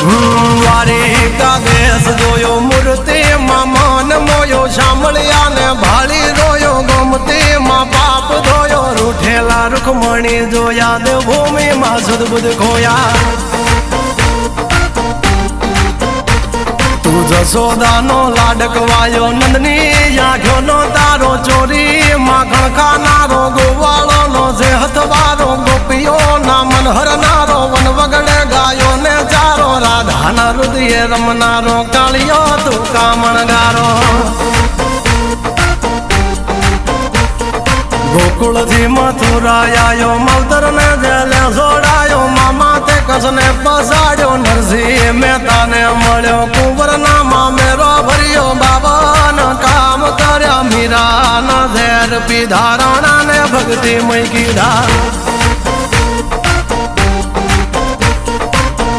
દ્વારિકા દેશ જોયો મૂર્તિ માં મન મોયો સાંભળ્યા ને ભાળી રોયો ગોમતી માં પાપ ધોયો રૂઠેલા રૂખમણી જોયા દેવભૂમિ માં સદબુદ્ધ ખોયા તું જશોદાનો લાડકવાયો નંદની આંખો નો તારો ચોરી માખણ ખાનારો ગોવાળો નો જે હથવારો ગોપીઓ ના મન હરનારો વન વગડે ગાયો ને ચારો રાધાના હૃદય રમનારો કાળિયો તું કામણગારો ગોકુળ થી મથુરા આયો માવતર ને જેલે જોડાયો મામા તે કસને પસાડ્યો નરસિંહ મહેતા ને મળ્યો કુંવર ના મામેરો ભર્યો બાબન કામ કર્યા મીરા ના ઝેર પીધા રાણા ને ભક્તિ મય કીધા